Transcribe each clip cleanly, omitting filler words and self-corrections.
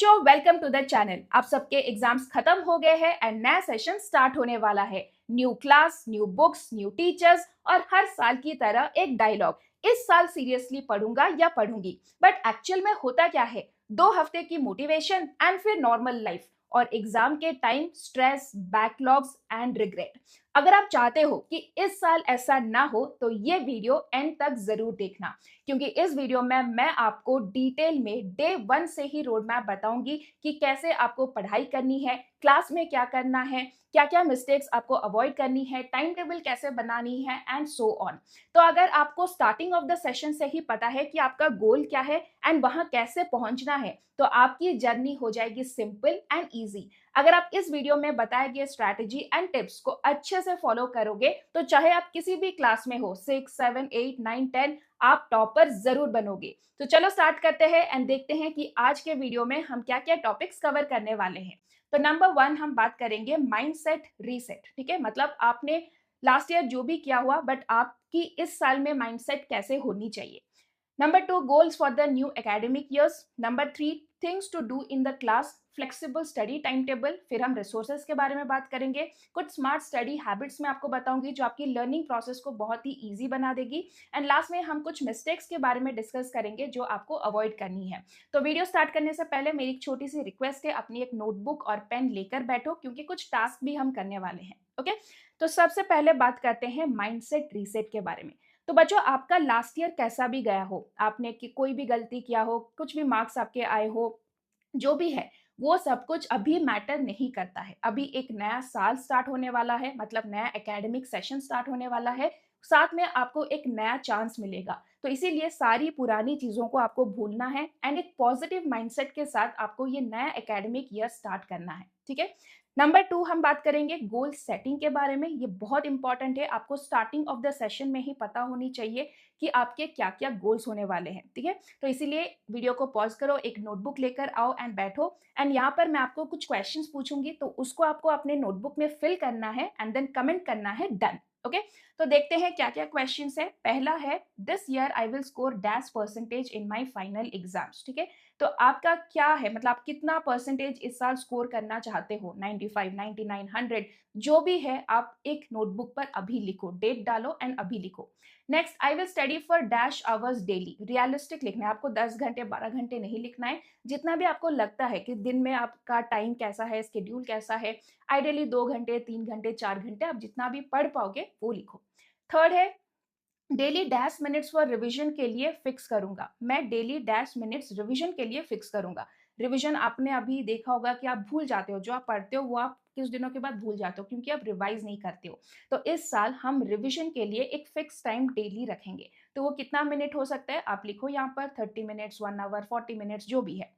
बच्चों, welcome to the channel. आप सबके एग्जाम्स खत्म हो गए हैं एंड नया सेशन स्टार्ट होने वाला है। New class, new books, new teachers और हर साल की तरह एक डायलॉग। इस साल सीरियसली पढ़ूंगा या पढ़ूंगी, बट एक्चुअल में होता क्या है? 2 हफ्ते की मोटिवेशन एंड फिर नॉर्मल लाइफ और एग्जाम के time stress, backlogs and regret. अगर आप चाहते हो कि इस साल ऐसा ना हो तो ये वीडियो एंड तक जरूर देखना, क्योंकि इस वीडियो में मैं आपको डिटेल में डे 1 से ही रोड मैप बताऊंगी कि कैसे आपको पढ़ाई करनी है, क्लास में क्या करना है, क्या क्या मिस्टेक्स आपको अवॉइड करनी है, टाइम टेबल कैसे बनानी है एंड सो ऑन। तो अगर आपको स्टार्टिंग ऑफ द सेशन से ही पता है कि आपका गोल क्या है एंड वहां कैसे पहुंचना है, तो आपकी जर्नी हो जाएगी सिंपल एंड ईजी। अगर आप इस वीडियो में बताए गए स्ट्रैटेजी एंड टिप्स को अच्छे से फॉलो करोगे तो चाहे आप किसी भी क्लास में हो, 6, 7, 8, 9, 10, आप टॉपर जरूर बनोगे। तो चलो स्टार्ट करते हैं एंड देखते हैं कि आज के वीडियो में हम क्या क्या टॉपिक्स कवर करने वाले हैं। तो नंबर 1 हम बात करेंगे माइंडसेट रीसेट। ठीक है, मतलब आपने लास्ट ईयर जो भी किया हुआ, बट आपकी इस साल में माइंडसेट कैसे होनी चाहिए। Number 2 goals for the new academic years. Number 3 things to do in the class, flexible study time table. फिर हम रिसोर्सेज के बारे में बात करेंगे, कुछ स्मार्ट स्टडी हैबिट्स में आपको बताऊंगी जो आपकी लर्निंग प्रोसेस को बहुत ही ईजी बना देगी। एंड लास्ट में हम कुछ मिस्टेक्स के बारे में डिस्कस करेंगे जो आपको अवॉइड करनी है। तो वीडियो स्टार्ट करने से पहले मेरी एक छोटी सी रिक्वेस्ट है, अपनी एक नोटबुक और पेन लेकर बैठो, क्योंकि कुछ टास्क भी हम करने वाले हैं। ओके, तो सबसे पहले बात करते हैं माइंडसेट रीसेट के बारे में। तो बच्चों, आपका लास्ट ईयर कैसा भी गया हो, आपने कोई भी गलती किया हो, कुछ भी मार्क्स आपके आए हो, जो भी है वो सब कुछ अभी मैटर नहीं करता है। अभी एक नया साल स्टार्ट होने वाला है, मतलब नया एकेडमिक सेशन स्टार्ट होने वाला है, साथ में आपको एक नया चांस मिलेगा। तो इसीलिए सारी पुरानी चीजों को आपको भूलना है एंड एक पॉजिटिव माइंडसेट के साथ आपको ये नया एकेडमिक ईयर स्टार्ट करना है। ठीक है, नंबर 2 हम बात करेंगे गोल सेटिंग के बारे में। ये बहुत इंपॉर्टेंट है, आपको स्टार्टिंग ऑफ द सेशन में ही पता होनी चाहिए कि आपके क्या क्या गोल्स होने वाले हैं। ठीक है, तो इसीलिए वीडियो को पॉज करो, एक नोटबुक लेकर आओ एंड बैठो। एंड यहाँ पर मैं आपको कुछ क्वेश्चंस पूछूंगी, तो उसको आपको अपने नोटबुक में फिल करना है एंड देन कमेंट करना है डन। ओके, तो देखते हैं क्या क्या क्वेश्चंस है। पहला है, this year I will score dash percentage in my final exams. ठीक है, तो आपका क्या है, मतलब आप कितना परसेंटेज इस साल स्कोर करना चाहते हो, 95, 99, 100, जो भी है आप एक नोटबुक पर अभी लिखो, डेट डालो एंड अभी लिखो। Next, I will study for dash hours daily. Realistic लिखना है, आपको 10 घंटे 12 घंटे नहीं लिखना है, जितना भी आपको लगता है कि दिन में आपका टाइम कैसा है, स्केड्यूल कैसा है, आइडियली 2 घंटे 3 घंटे 4 घंटे आप जितना भी पढ़ पाओगे वो लिखो। थर्ड है, daily dash minutes for revision के लिए फिक्स करूंगा। मैं डेली डैश मिनट्स रिवीजन के लिए फिक्स करूंगा। रिवीजन आपने अभी देखा होगा कि आप भूल जाते हो, जो आप पढ़ते हो वो आप कुछ दिनों के बाद भूल जाते हो, क्योंकि आप रिवाइज नहीं करते हो। तो इस साल हम रिवीजन के लिए एक फिक्स टाइम डेली रखेंगे। तो वो कितना मिनट हो सकता है, आप लिखो यहाँ पर 30 मिनट्स, 1 आवर, 40 मिनट्स, जो भी है।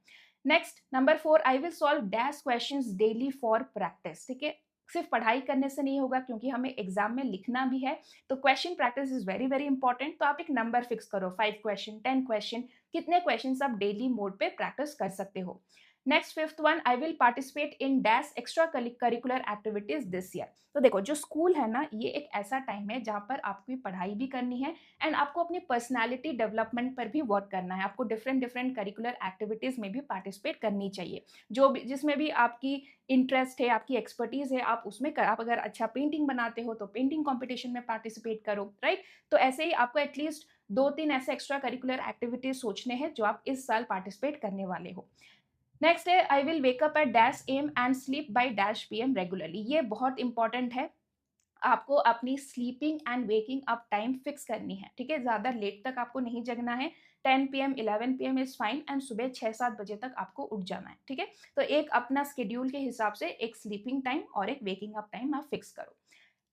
Next, number 4, I will solve dash questions daily for practice. ठीक है, सिर्फ पढ़ाई करने से नहीं होगा, क्योंकि हमें एग्जाम में लिखना भी है। तो question practice is very very important. तो आप एक नंबर फिक्स करो, 5 क्वेश्चन, 10 क्वेश्चन, कितने क्वेश्चन आप डेली मोड पे प्रैक्टिस कर सकते हो। Next, fifth one, I will participate in dash extra curricular activities this year. तो देखो, जो स्कूल है ना, ये एक ऐसा टाइम है जहाँ पर आपकी पढ़ाई भी करनी है एंड आपको अपनी पर्सनैलिटी डेवलपमेंट पर भी वर्क करना है। आपको डिफरेंट डिफरेंट करिकुलर एक्टिविटीज में भी पार्टिसिपेट करनी चाहिए, जो भी जिसमें भी आपकी इंटरेस्ट है, आपकी एक्सपर्टीज है, आप उसमें आप अगर अच्छा पेंटिंग बनाते हो तो पेंटिंग कंपटीशन में पार्टिसिपेट करो, राइट। तो ऐसे ही आपको एटलीस्ट 2-3 ऐसे एक्स्ट्रा करिकुलर एक्टिविटीज सोचने हैं जो आप इस साल पार्टिसिपेट करने वाले हो। नेक्स्ट है, I will wake up at dash AM and sleep by dash PM regularly. ये बहुत इंपॉर्टेंट है, आपको अपनी sleeping and waking up time fix करनी है। ठीक है, ज्यादा लेट तक आपको नहीं जगना है, 10 PM 11 PM is fine and सुबह 6-7 बजे तक आपको उठ जाना है। ठीक है, तो एक अपना स्केड्यूल के हिसाब से एक स्लीपिंग टाइम और एक वेकिंग अप टाइम आप फिक्स करो।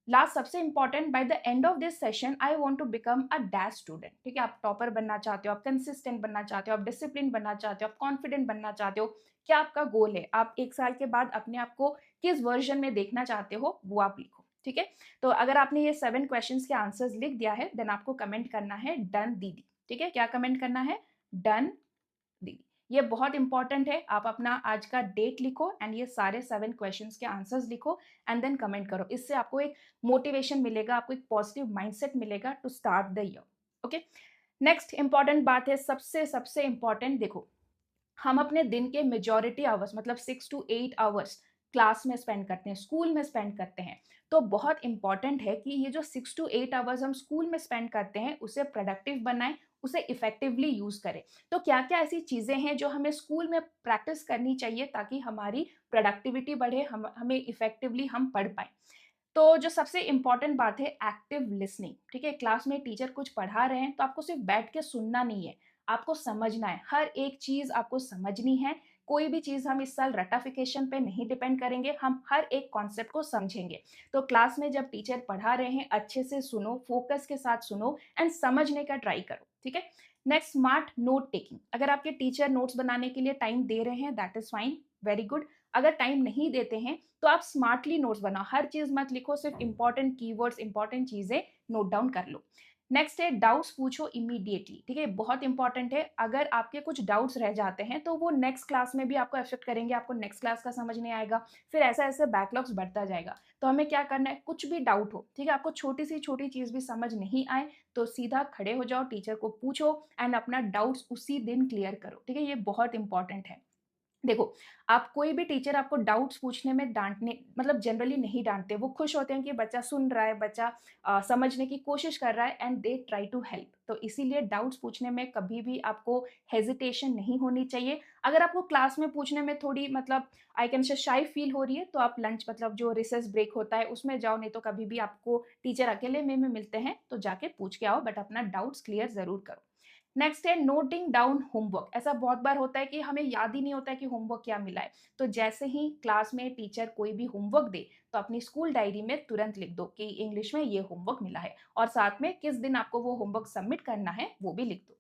लास्ट, सबसे important, by the end of this session I want to become a dash student. ठीक है, आप टॉपर बनना चाहते हो, आप कंसिस्टेंट बनना चाहते हो, आप डिसिप्लिन बनना चाहते हो, आप कॉन्फिडेंट बनना चाहते हो, क्या आपका गोल है, आप एक साल के बाद अपने आप को किस वर्जन में देखना चाहते हो, वो आप लिखो। ठीक है, तो अगर आपने ये 7 क्वेश्चंस के आंसर्स लिख दिया है, देन आपको कमेंट करना है डन दीदी। ठीक है, क्या कमेंट करना है, डन दीदी। ये बहुत इंपॉर्टेंट है, आप अपना आज का डेट लिखो एंड ये सारे 7 क्वेश्चंस के आंसर्स लिखो एंड देन कमेंट करो। इससे आपको एक मोटिवेशन मिलेगा, आपको एक पॉजिटिव माइंडसेट मिलेगा to start the year. Okay, next important बात है, सबसे सबसे इंपॉर्टेंट, देखो हम अपने दिन के मेजॉरिटी आवर्स मतलब 6 टू 8 आवर्स क्लास में स्पेंड करते हैं, स्कूल में स्पेंड करते हैं। तो बहुत इंपॉर्टेंट है कि ये जो 6 टू 8 आवर्स हम स्कूल में स्पेंड करते हैं, उसे प्रोडक्टिव बनाएँ, उसे इफ़ेक्टिवली यूज़ करें। तो क्या-क्या ऐसी चीज़ें हैं जो हमें स्कूल में प्रैक्टिस करनी चाहिए ताकि हमारी प्रोडक्टिविटी बढ़े, हमें इफ़ेक्टिवली हम पढ़ पाएँ? तो जो सबसे इम्पोर्टेंट बात है एक्टिव लिसनिंग, ठीक है? क्लास में टीचर कुछ पढ़ा रहे हैं तो आपको सिर्फ बैठ के सुनना नहीं है, आपको समझना है। हर एक चीज़ आपको समझनी है। कोई भी चीज़ हम इस साल रट्टाफिकेशन पे नहीं डिपेंड करेंगे, हम हर एक कॉन्सेप्ट को समझेंगे। तो क्लास में जब टीचर पढ़ा रहे हैं, अच्छे से सुनो, फोकस के साथ सुनो एंड समझने का ट्राई करो, ठीक है? Next smart note taking. अगर आपके टीचर नोट्स बनाने के लिए टाइम दे रहे हैं that is fine, very good. अगर टाइम नहीं देते हैं तो आप स्मार्टली नोट्स बनाओ, हर चीज़ मत लिखो, सिर्फ इंपॉर्टेंट कीवर्ड्स, इंपॉर्टेंट चीज़ें नोट डाउन कर लो। नेक्स्ट है डाउट्स पूछो इमीडिएटली, ठीक है? बहुत इंपॉर्टेंट है, अगर आपके कुछ डाउट्स रह जाते हैं तो वो नेक्स्ट क्लास में भी आपको अफेक्ट करेंगे, आपको नेक्स्ट क्लास का समझ नहीं आएगा, फिर ऐसा-ऐसे बैकलॉग्स बढ़ता जाएगा। तो हमें क्या करना है, कुछ भी डाउट हो, ठीक है? आपको छोटी से छोटी चीज़ भी समझ नहीं आए तो सीधा खड़े हो जाओ, टीचर को पूछो एंड अपना डाउट्स उसी दिन क्लियर करो, ठीक है? ये बहुत इंपॉर्टेंट है। देखो, आप कोई भी टीचर आपको डाउट्स पूछने में डाँटने मतलब जनरली नहीं डाँटते, वो खुश होते हैं कि बच्चा सुन रहा है, बच्चा समझने की कोशिश कर रहा है and they try to help. तो इसीलिए डाउट्स पूछने में कभी भी आपको हेजिटेशन नहीं होनी चाहिए। अगर आपको क्लास में पूछने में थोड़ी मतलब I can say shy feel हो रही है, तो आप लंच मतलब जो रिसेस ब्रेक होता है, उसमें जाओ, नहीं तो कभी भी आपको टीचर अकेले में मिलते हैं, तो जाके पूछ के आओ बट अपना डाउट्स क्लियर ज़रूर करो। नेक्स्ट है नोटिंग डाउन होमवर्क। ऐसा बहुत बार होता है कि हमें याद ही नहीं होता है कि होमवर्क क्या मिला है। तो जैसे ही क्लास में टीचर कोई भी होमवर्क दे, तो अपनी स्कूल डायरी में तुरंत लिख दो कि इंग्लिश में ये होमवर्क मिला है और साथ में किस दिन आपको वो होमवर्क सबमिट करना है, वो भी लिख दो।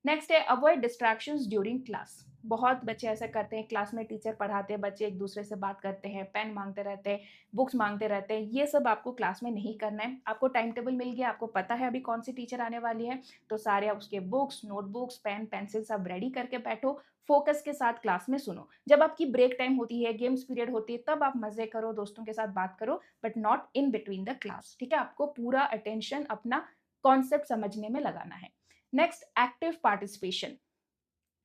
नेक्स्ट है अवॉइड डिस्ट्रैक्शंस ड्यूरिंग क्लास। बहुत बच्चे ऐसा करते हैं, क्लास में टीचर पढ़ाते हैं, बच्चे एक दूसरे से बात करते हैं, पेन मांगते रहते हैं, बुक्स मांगते रहते हैं। ये सब आपको क्लास में नहीं करना है। आपको टाइम टेबल मिल गया, आपको पता है अभी कौन सी टीचर आने वाली है, तो सारे उसके बुक्स, नोटबुक्स, पेन, पेंसिल सब रेडी करके बैठो, फोकस के साथ क्लास में सुनो। जब आपकी ब्रेक टाइम होती है, गेम्स पीरियड होती है, तब आप मज़े करो, दोस्तों के साथ बात करो, but not in between the class, ठीक है? आपको पूरा अटेंशन अपना कॉन्सेप्ट समझने में लगाना है। Next active participation.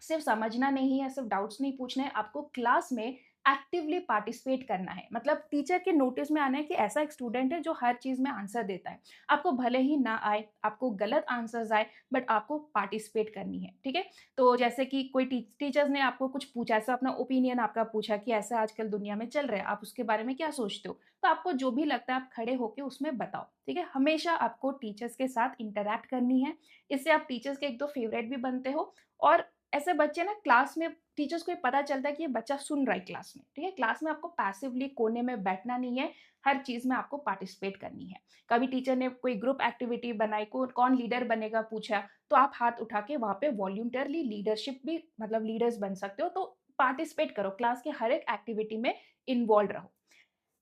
सिर्फ समझना नहीं है, सिर्फ डाउट्स नहीं पूछने हैं, आपको क्लास में एक्टिवली पार्टिसिपेट करना है। मतलब टीचर के नोटिस में आना है कि ऐसा एक स्टूडेंट है जो हर चीज़ में आंसर देता है। आपको भले ही ना आए, आपको गलत आंसर्स आए, बट आपको पार्टिसिपेट करनी है, ठीक है? तो जैसे कि कोई टीचर्स ने आपको कुछ पूछा, ऐसा अपना ओपिनियन आपका पूछा कि ऐसा आजकल दुनिया में चल रहा है, आप उसके बारे में क्या सोचते हो? तो आपको जो भी लगता है आप खड़े होके उसमें बताओ, ठीक है? हमेशा आपको टीचर्स के साथ इंटरैक्ट करनी है। इससे आप टीचर्स के 1-2 फेवरेट भी बनते हो और ऐसे बच्चे ना क्लास में टीचर्स को ये पता चलता है कि ये बच्चा सुन रहा है क्लास में, ठीक है? क्लास में आपको पैसिवली कोने में बैठना नहीं है, हर चीज़ में आपको पार्टिसिपेट करनी है। कभी टीचर ने कोई ग्रुप एक्टिविटी बनाई, को कौन लीडर बनेगा पूछा, तो आप हाथ उठा के वहाँ पे वॉलंटियरली लीडरशिप भी मतलब लीडर्स बन सकते हो, तो पार्टिसिपेट करो, क्लास के हर एक एक्टिविटी में इन्वॉल्व रहो।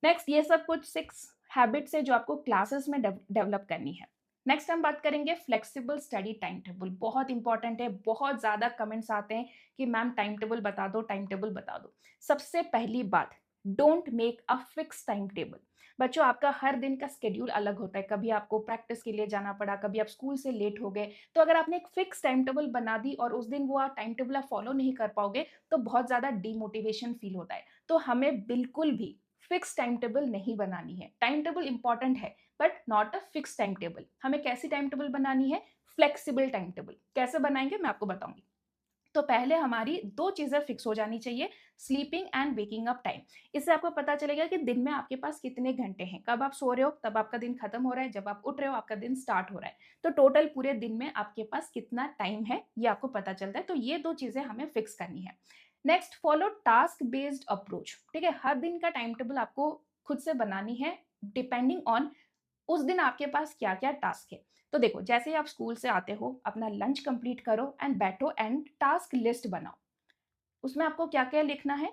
नेक्स्ट ये सब कुछ 6 हैबिट्स है जो आपको क्लासेस में डेवलप करनी है। नेक्स्ट हम बात करेंगे फ्लेक्सिबल स्टडी टाइम टेबल। बहुत इंपॉर्टेंट है, बहुत ज़्यादा कमेंट्स आते हैं कि मैम टाइम टेबल बता दो, टाइम टेबल बता दो। सबसे पहली बात, don't make a fix time table. बच्चों आपका हर दिन का शेड्यूल अलग होता है, कभी आपको प्रैक्टिस के लिए जाना पड़ा, कभी आप स्कूल से लेट हो गए, तो अगर आपने एक फिक्स टाइम टेबल बना दी और उस दिन वो आप टाइम टेबल आप फॉलो नहीं कर पाओगे, तो बहुत ज़्यादा डीमोटिवेशन फील होता है। तो हमें बिल्कुल भी फिक्स टाइम टेबल नहीं बनानी है। टाइम टेबल इंपॉर्टेंट है but not a fix time table. हमें कैसी टाइम टेबल बनानी है? Flexible time table. कैसे बनाएंगे मैं आपको बताऊंगी। तो पहले हमारी 2 चीज़ें फिक्स हो जानी चाहिए, sleeping and waking up time. इससे आपको पता चलेगा कि दिन में आपके पास कितने घंटे हैं। कब आप सो रहे हो तब आपका दिन खत्म हो रहा है, जब आप उठ रहे हो आपका दिन स्टार्ट हो रहा है। तो टोटल पूरे दिन में आपके पास कितना टाइम है ये आपको पता चलता है। तो ये 2 चीज़ें हमें फिक्स करनी है। Next follow task based approach, ठीक है? हर दिन का टाइम टेबल आपको खुद से बनानी है डिपेंडिंग ऑन उस दिन आपके पास क्या-क्या टास्क है। तो देखो, जैसे ही आप स्कूल से आते हो, अपना लंच कंप्लीट करो एंड बैठो एंड टास्क लिस्ट बनाओ। उसमें आपको क्या-क्या लिखना है,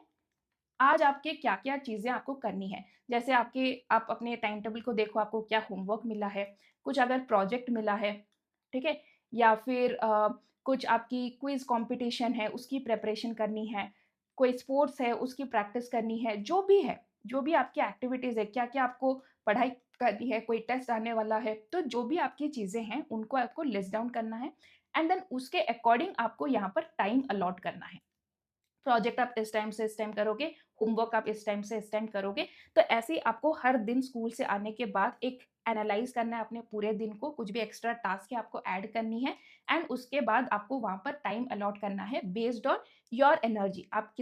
आज आपके क्या-क्या चीज़ें आपको करनी है। जैसे आप अपने टाइम टेबल को देखो, आपको क्या होमवर्क मिला है, कुछ अगर प्रोजेक्ट मिला है, ठीक है? या फिर कुछ आपकी क्विज़ कॉम्पिटिशन है, उसकी प्रिपरेशन करनी है, कोई स्पोर्ट्स है, उसकी प्रैक्टिस करनी है, जो भी है, जो भी आपकी एक्टिविटीज़ है, क्या-क्या आपको पढ़ाई करनी है, कोई टेस्ट आने वाला है, तो जो भी आपकी चीज़ें हैं, उनको आपको लिस्ट डाउन करना है एंड देन उसके अकॉर्डिंग आपको यहाँ पर टाइम अलॉट करना है। प्रोजेक्ट आप इस टाइम से इस टाइम करोगे, होमवर्क आप इस टाइम से इस टाइम करोगे। तो ऐसे ही आपको हर दिन स्कूल से आने के बाद एक एनालाइज करना है अपने पूरे दिन को, कुछ भी एक्स्ट्रा टास्क है आपको ऐड करनी है एंड उसके बाद आपको वहाँ पर टाइम अलॉट करना है बेस्ड ऑन योर एनर्जी। आप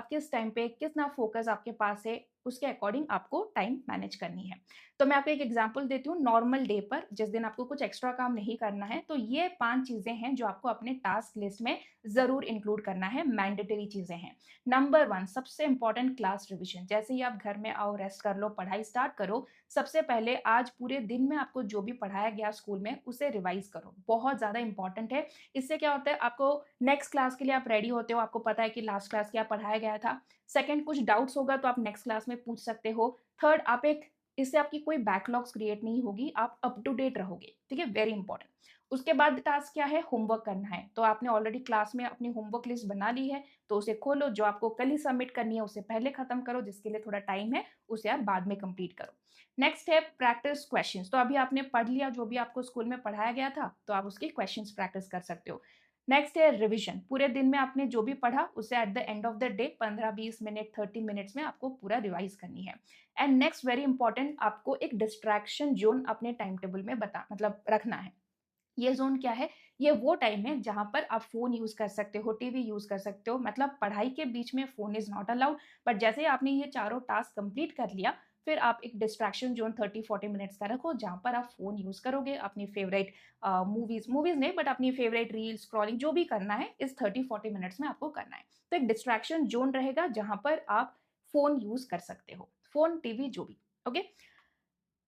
किस टाइम पे कितना फोकस आपके पास है, उसके अकॉर्डिंग आपको टाइम मैनेज करनी है। तो मैं आपको एक एग्जांपल देती हूँ, नॉर्मल डे पर जिस दिन आपको कुछ एक्स्ट्रा काम नहीं करना है, तो ये 5 चीजें हैं जो आपको अपने टास्क लिस्ट में जरूर इंक्लूड करना है, मैंडेटरी चीजें हैं। नंबर 1 सबसे इंपॉर्टेंट क्लास रिविजन। जैसे ही आप घर में आओ, रेस्ट कर लो, पढ़ाई स्टार्ट करो, सबसे पहले आज पूरे दिन में आपको जो भी पढ़ाया गया स्कूल में उसे रिवाइज करो, बहुत ज्यादा इंपॉर्टेंट है। इससे क्या होता है, आपको नेक्स्ट क्लास के लिए आप रेडी होते हो, आपको पता है कि लास्ट क्लास क्या पढ़ाया गया था। सेकंड, कुछ डाउट्स होगा तो आप नेक्स्ट क्लास में पूछ सकते हो। थर्ड, आप एक इससे आपकी कोई बैकलॉग्स क्रिएट नहीं होगी, आप अप टू डेट रहोगे, ठीक है, वेरी इंपॉर्टेंट। उसके बाद टास्क क्या है, होमवर्क करना है। तो आपने ऑलरेडी क्लास में अपनी होमवर्क लिस्ट बना ली है, तो उसे खोलो, जो आपको कल ही सबमिट करनी है उसे पहले खत्म करो, जिसके लिए थोड़ा टाइम है उसे आप बाद में कंप्लीट करो। नेक्स्ट है प्रैक्टिस क्वेश्चंस। तो अभी आपने पढ़ लिया जो भी आपको स्कूल में पढ़ाया गया था, तो आप उसके क्वेश्चंस प्रैक्टिस कर सकते हो। नेक्स्ट है रिवीजन। पूरे दिन में आपने जो भी पढ़ा उसे at the end of the day 15-20 minute 30 minutes में आपको पूरा रिवाइज करनी है। एंड नेक्स्ट वेरी इंपॉर्टेंट, आपको एक डिस्ट्रैक्शन जोन अपने टाइम टेबल में रखना है। ये जोन क्या है, ये वो टाइम है जहां पर आप फोन यूज कर सकते हो, टीवी यूज कर सकते हो, मतलब पढ़ाई के बीच में phone is not allowed. But जैसे ही आपने ये चारों टास्क कंप्लीट कर लिया, फिर आप एक डिस्ट्रैक्शन जोन 30-40 मिनट्स का रखो, जहां पर आप फोन यूज करोगे, अपनी फेवरेट मूवीज नहीं बट अपनी फेवरेट रील स्क्रॉलिंग जो भी करना है इस 30-40 मिनट्स में आपको करना है। तो एक डिस्ट्रैक्शन जोन रहेगा जहां पर आप फोन यूज कर सकते हो, फोन टीवी जो भी। ओके,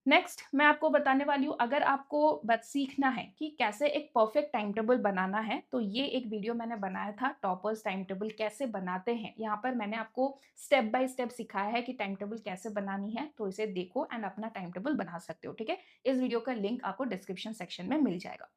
नेक्स्ट मैं आपको बताने वाली हूँ, अगर आपको बस सीखना है कि कैसे एक परफेक्ट टाइम टेबल बनाना है, तो ये एक वीडियो मैंने बनाया था, टॉपर्स टाइम टेबल कैसे बनाते हैं। यहाँ पर मैंने आपको स्टेप बाय स्टेप सिखाया है कि टाइम टेबल कैसे बनानी है, तो इसे देखो एंड अपना टाइम टेबल बना सकते हो, ठीक है। इस वीडियो का लिंक आपको डिस्क्रिप्शन सेक्शन में मिल जाएगा।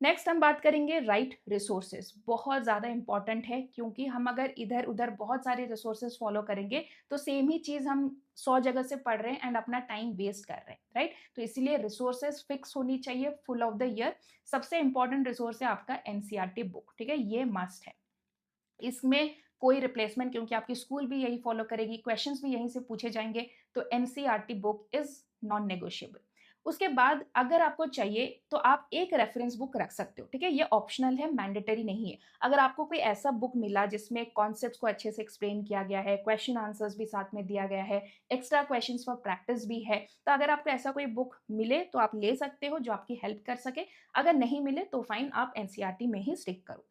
नेक्स्ट हम बात करेंगे राइट रिसोर्सेज। बहुत ज़्यादा इंपॉर्टेंट है, क्योंकि हम अगर इधर उधर बहुत सारे रिसोर्सेज फॉलो करेंगे तो सेम ही चीज़ हम 100 जगह से पढ़ रहे हैं एंड अपना टाइम वेस्ट कर रहे हैं, राइट। तो इसीलिए रिसोर्सेज फिक्स होनी चाहिए फुल ऑफ द ईयर। सबसे इंपॉर्टेंट रिसोर्स है आपका एनसीईआरटी बुक, ठीक है, ये मस्ट है। इसमें कोई रिप्लेसमेंट, क्योंकि आपकी स्कूल भी यही फॉलो करेगी, क्वेश्चंस भी यहीं से पूछे जाएंगे, तो NCERT book is non negotiable. उसके बाद अगर आपको चाहिए तो आप एक रेफरेंस बुक रख सकते हो, ठीक है, ये ऑप्शनल है, मैंडेटरी नहीं है। अगर आपको कोई ऐसा बुक मिला जिसमें कॉन्सेप्ट्स को अच्छे से एक्सप्लेन किया गया है, क्वेश्चन आंसर्स भी साथ में दिया गया है, एक्स्ट्रा क्वेश्चंस फॉर प्रैक्टिस भी है, तो अगर आपको ऐसा कोई बुक मिले तो आप ले सकते हो जो आपकी हेल्प कर सके। अगर नहीं मिले तो फाइन, आप एनसीईआरटी में ही स्टिक करो।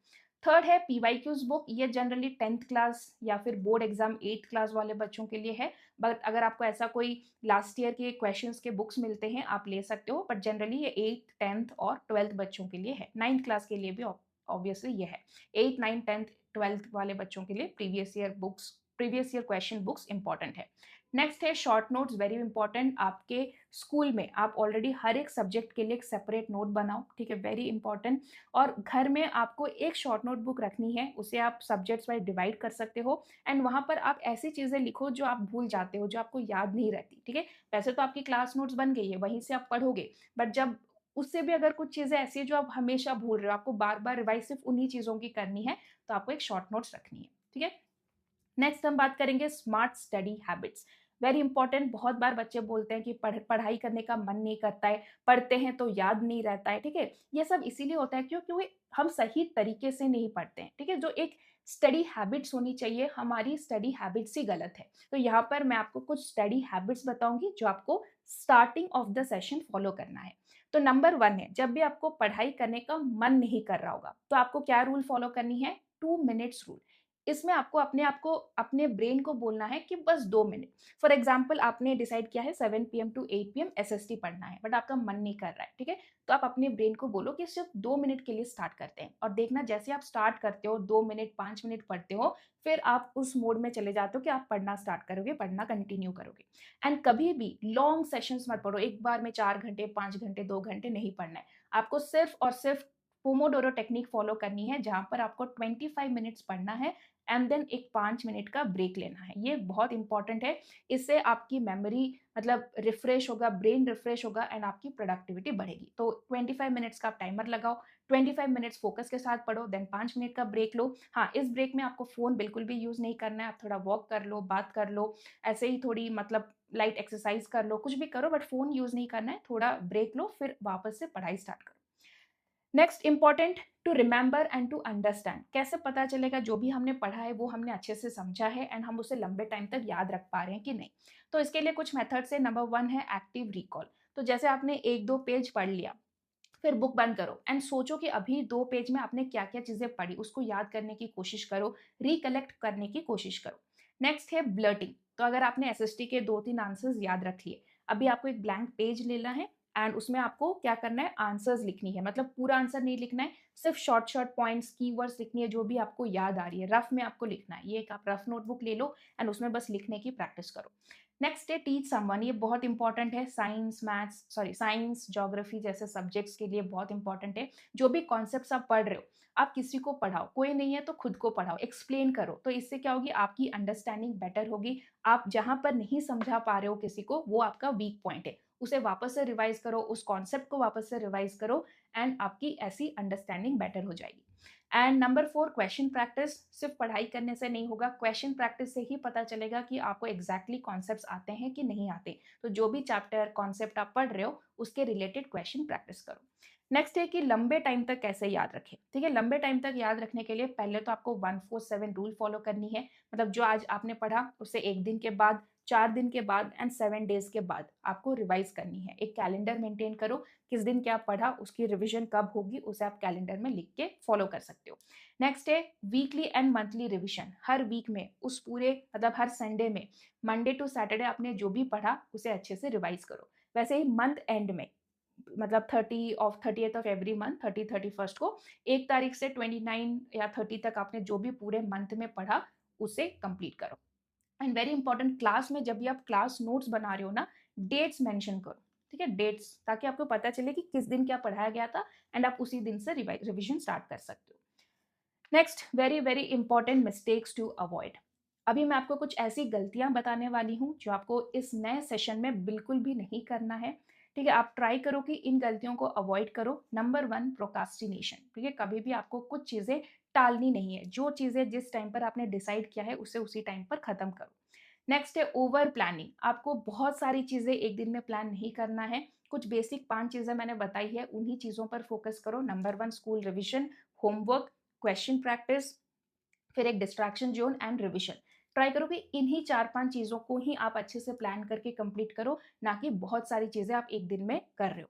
थर्ड है पीवाईक्यूज बुक। ये जनरली 10th क्लास या फिर बोर्ड एग्जाम 8th क्लास वाले बच्चों के लिए है। बट अगर आपको ऐसा कोई लास्ट ईयर के क्वेश्चंस के बुक्स मिलते हैं आप ले सकते हो, बट जनरली ये 8th 10th और 12th बच्चों के लिए है। 9th क्लास के लिए भी ऑब्वियसली ये है। 8 9 10th 12th वाले बच्चों के लिए previous year question books important है। नेक्स्ट है शॉर्ट नोट्स, वेरी इंपॉर्टेंट। आपके स्कूल में आप ऑलरेडी हर एक सब्जेक्ट के लिए एक सेपरेट नोट बनाओ, ठीक है, वेरी इंपॉर्टेंट। और घर में आपको एक शॉर्ट नोटबुक रखनी है, उसे आप सब्जेक्ट्स वाइज डिवाइड कर सकते हो एंड वहां पर आप ऐसी चीजें लिखो जो आप भूल जाते हो, जो आपको याद नहीं रहती, ठीक है। वैसे तो आपकी क्लास नोट्स बन गई है, वहीं से आप पढ़ोगे, बट जब उससे भी अगर कुछ चीजें ऐसी है जो आप हमेशा भूल रहे हो, आपको बार बार रिवाइज सिर्फ उन्हीं चीजों की करनी है, तो आपको एक शॉर्ट नोट्स रखनी है, ठीक है। नेक्स्ट हम बात करेंगे smart study habits. Very important. बहुत बार बच्चे बोलते हैं कि पढ़ाई करने का मन नहीं करता है, पढ़ते हैं तो याद नहीं रहता है, ठीक है। ये सब इसीलिए होता है क्योंकि हम सही तरीके से नहीं पढ़ते हैं, ठीक है। जो एक स्टडी हैबिट्स होनी चाहिए, हमारी स्टडी हैबिट्स ही गलत है। तो यहाँ पर मैं आपको कुछ स्टडी हैबिट्स बताऊंगी जो आपको starting of the session follow करना है। तो नंबर 1 है, जब भी आपको पढ़ाई करने का मन नहीं कर रहा होगा तो आपको क्या रूल फॉलो करनी है, 2 मिनट्स रूल। इसमें आपको अपने ब्रेन को बोलना है कि बस 2 मिनट। फॉर एग्जाम्पल आपने डिसाइड किया है 7 PM to 8 PM SST पढ़ना है, बट आपका मन नहीं कर रहा है, ठीक है। तो आप अपने ब्रेन को बोलो कि सिर्फ 2 मिनट के लिए स्टार्ट करते हैं, और देखना जैसे आप स्टार्ट करते हो 2 मिनट 5 मिनट पढ़ते हो, फिर आप उस मोड में चले जाते हो कि आप पढ़ना स्टार्ट करोगे, पढ़ना कंटिन्यू करोगे। एंड कभी भी लॉन्ग सेशंस मत पढ़ो, एक बार में 4 घंटे 5 घंटे 2 घंटे नहीं पढ़ना है। आपको सिर्फ और सिर्फ पोमोडोरो टेक्निक फॉलो करनी है, जहां पर आपको 25 मिनट्स पढ़ना है एंड देन एक 5 मिनट का ब्रेक लेना है। ये बहुत इंपॉर्टेंट है, इससे आपकी मेमोरी रिफ्रेश होगा, ब्रेन रिफ्रेश होगा एंड आपकी प्रोडक्टिविटी बढ़ेगी। तो 25 मिनट्स का आप टाइमर लगाओ, 25 मिनट्स फोकस के साथ पढ़ो, देन 5 मिनट का ब्रेक लो। हाँ, इस ब्रेक में आपको फ़ोन बिल्कुल भी यूज़ नहीं करना है, आप थोड़ा वॉक कर लो, बात कर लो, ऐसे ही थोड़ी मतलब लाइट एक्सरसाइज़ कर लो, कुछ भी करो बट फ़ोन यूज़ नहीं करना है, थोड़ा ब्रेक लो, फिर वापस से पढ़ाई स्टार्ट करो। Next important to remember and to understand. कैसे पता चलेगा जो भी हमने पढ़ा है वो हमने अच्छे से समझा है एंड हम उसे लंबे टाइम तक याद रख पा रहे हैं कि नहीं। तो इसके लिए कुछ मेथड्स है। नंबर 1 है एक्टिव रिकॉल। तो जैसे आपने 1-2 पेज पढ़ लिया, फिर बुक बंद करो एंड सोचो कि अभी 2 पेज में आपने क्या-क्या चीज़ें पढ़ी, उसको याद करने की कोशिश करो, रिकलेक्ट करने की कोशिश करो। नेक्स्ट है ब्लर्टिंग। तो अगर आपने एसएसटी के 2-3 आंसर्स याद रख लिए, अभी आपको एक ब्लैंक पेज लेना है एंड उसमें आपको क्या करना है, आंसर्स लिखनी है। मतलब पूरा आंसर नहीं लिखना है, सिर्फ शॉर्ट पॉइंट्स, कीवर्ड्स लिखनी है जो भी आपको याद आ रही है, रफ में आपको लिखना है। ये एक आप रफ नोटबुक ले लो एंड उसमें बस लिखने की प्रैक्टिस करो। नेक्स्ट है टीच समवन। ये बहुत इंपॉर्टेंट है, साइंस, ज्योग्राफी जैसे सब्जेक्ट्स के लिए बहुत इंपॉर्टेंट है। जो भी कॉन्सेप्ट्स आप पढ़ रहे हो, आप किसी को पढ़ाओ, कोई नहीं है तो खुद को पढ़ाओ, एक्सप्लेन करो। तो इससे क्या होगी, आपकी अंडरस्टैंडिंग बेटर होगी। आप जहां पर नहीं समझा पा रहे हो किसी को, वो आपका वीक पॉइंट है, उसे वापस से रिवाइज करो, उस कॉन्सेप्ट को वापस से रिवाइज करो एंड आपकी ऐसी अंडरस्टैंडिंग बेटर हो जाएगी। And number 4, question practice. सिर्फ पढ़ाई करने से नहीं होगा, क्वेश्चन प्रैक्टिस से ही पता चलेगा कि आपको एग्जैक्टली कॉन्सेप्ट्स आते हैं कि नहीं आते। तो जो भी चैप्टर कॉन्सेप्ट आप पढ़ रहे हो उसके रिलेटेड क्वेश्चन प्रैक्टिस करो। नेक्स्ट है कि लंबे टाइम तक कैसे याद रखें। ठीक है, लंबे टाइम तक याद रखने के लिए पहले तो आपको 147 रूल फॉलो करनी है। मतलब जो आज आपने पढ़ा उसे 1 दिन के बाद, 4 दिन के बाद एंड 7 डेज के बाद आपको रिवाइज करनी है। एक कैलेंडर मेंटेन करो, किस दिन क्या पढ़ा, उसकी रिवीजन कब होगी, उसे आप कैलेंडर में लिख के फॉलो कर सकते हो। नेक्स्ट है वीकली एंड मंथली रिवीजन। हर वीक में उस पूरे मतलब हर संडे में, मंडे टू सैटरडे आपने जो भी पढ़ा उसे अच्छे से रिवाइज करो। वैसे ही मंथ एंड में, मतलब 30th of every month, 31st को, 1 तारीख से 29 या 30 तक आपने जो भी पूरे मंथ में पढ़ा उसे कंप्लीट करो। एंड वेरी इंपॉर्टेंट, क्लास में जब भी आप क्लास नोट्स बना रहे हो ना, डेट्स मेंशन करो। ठीक है, डेट्स, ताकि आपको पता चले कि किस दिन क्या पढ़ाया गया था एंड आप उसी दिन से रिवीजन स्टार्ट कर सकते हो। Next, very very important mistakes to avoid. अभी मैं आपको कुछ ऐसी गलतियां बताने वाली हूं जो आपको इस नए सेशन में बिल्कुल भी नहीं करना है। ठीक है, आप ट्राई करो कि इन गलतियों को अवॉइड करो। Number 1, procrastination. ठीक है, कभी भी आपको कुछ चीजें टालनी नहीं है। जो चीजें जिस टाइम पर आपने डिसाइड किया है उसे उसी टाइम पर खत्म करो। नेक्स्ट है ओवर प्लानिंग। आपको बहुत सारी चीजें एक दिन में प्लान नहीं करना है। कुछ बेसिक 5 चीजें मैंने बताई है, उन्हीं चीजों पर फोकस करो। Number 1, school revision, homework, question practice, फिर एक distraction zone and revision. Try करो कि इन्हीं 4-5 चीजों को ही आप अच्छे से प्लान करके कंप्लीट करो, ना कि बहुत सारी चीजें आप एक दिन में कर रहे हो।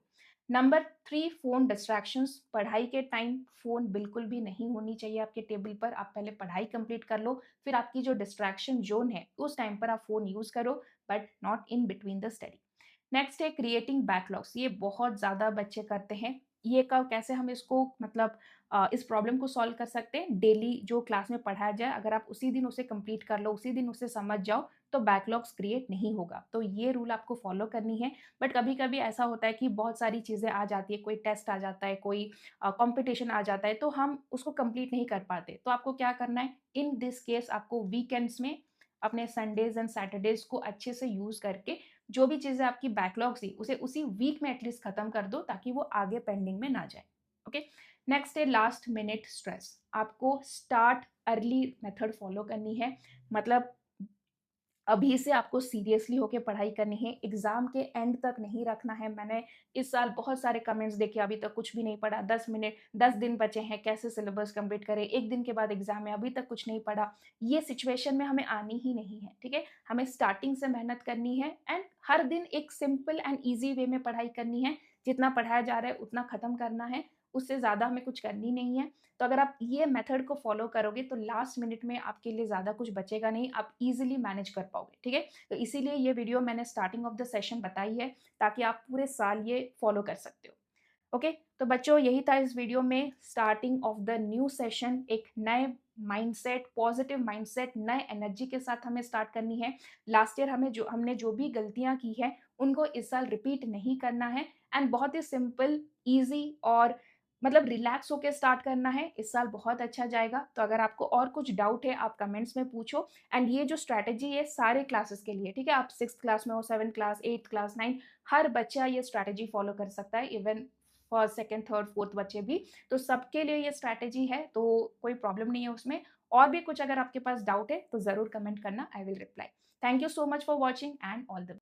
Number 3, phone distractions. पढ़ाई के टाइम फोन बिल्कुल भी नहीं होनी चाहिए आपके टेबल पर। आप पहले पढ़ाई कंप्लीट कर लो, फिर आपकी जो डिस्ट्रैक्शन जोन है उस टाइम पर आप फोन यूज करो, but not in between the study. Next है क्रिएटिंग बैकलॉग्स। ये बहुत ज़्यादा बच्चे करते हैं। ये कब, कैसे हम इसको मतलब इस प्रॉब्लम को सॉल्व कर सकते हैं, डेली जो क्लास में पढ़ाया जाए, अगर आप उसी दिन उसे कंप्लीट कर लो, उसी दिन उसे समझ जाओ, तो बैकलॉग्स क्रिएट नहीं होगा। तो ये रूल आपको फॉलो करनी है। बट कभी कभी ऐसा होता है कि बहुत सारी चीज़ें आ जाती है, कोई टेस्ट आ जाता है, कोई कंपटीशन आ जाता है, तो हम उसको कंप्लीट नहीं कर पाते। तो आपको क्या करना है, इन दिस केस आपको वीकेंड्स में, अपने संडेज एंड सैटरडेज को अच्छे से यूज करके जो भी चीजें आपकी बैकलॉग थी उसे उसी वीक में एटलीस्ट खत्म कर दो, ताकि वो आगे पेंडिंग में ना जाए। ओके। नेक्स्ट है लास्ट मिनट स्ट्रेस। आपको स्टार्ट अर्ली मेथड फॉलो करनी है। मतलब अभी से आपको सीरियसली होके पढ़ाई करनी है, एग्जाम के एंड तक नहीं रखना है। मैंने इस साल बहुत सारे कमेंट्स देखे, अभी तक कुछ भी नहीं पढ़ा, 10 दिन बचे हैं, कैसे सिलेबस कंप्लीट करें, 1 दिन के बाद एग्जाम है, अभी तक कुछ नहीं पढ़ा। ये सिचुएशन में हमें आनी ही नहीं है। ठीक है, हमें स्टार्टिंग से मेहनत करनी है एंड हर दिन एक सिंपल एंड ईजी वे में पढ़ाई करनी है। जितना पढ़ाया जा रहा है उतना खत्म करना है, उससे ज़्यादा हमें कुछ करनी नहीं है। तो अगर आप ये मेथड को फॉलो करोगे तो लास्ट मिनट में आपके लिए ज़्यादा कुछ बचेगा नहीं, आप इजीली मैनेज कर पाओगे। ठीक है, तो इसीलिए ये वीडियो मैंने स्टार्टिंग ऑफ द सेशन बताई है, ताकि आप पूरे साल ये फॉलो कर सकते हो। ओके, तो बच्चों यही था इस वीडियो में, starting of the new session. एक नए माइंडसेट, पॉजिटिव माइंडसेट, नए एनर्जी के साथ हमें स्टार्ट करनी है। लास्ट ईयर हमने जो भी गलतियां की है उनको इस साल रिपीट नहीं करना है एंड बहुत ही सिंपल, इजी और मतलब रिलैक्स होके स्टार्ट करना है। इस साल बहुत अच्छा जाएगा। तो अगर आपको और कुछ डाउट है आप कमेंट्स में पूछो। एंड ये जो स्ट्रैटेजी है सारे क्लासेस के लिए, ठीक है, आप 6th क्लास में हो, 7th class, 8th class, 9th, हर बच्चा ये स्ट्रैटेजी फॉलो कर सकता है। Even first, second, third, fourth बच्चे भी, तो सबके लिए ये स्ट्रैटेजी है, तो कोई प्रॉब्लम नहीं है उसमें। और भी कुछ अगर आपके पास डाउट है तो ज़रूर कमेंट करना, I will reply. Thank you so much for watching and all the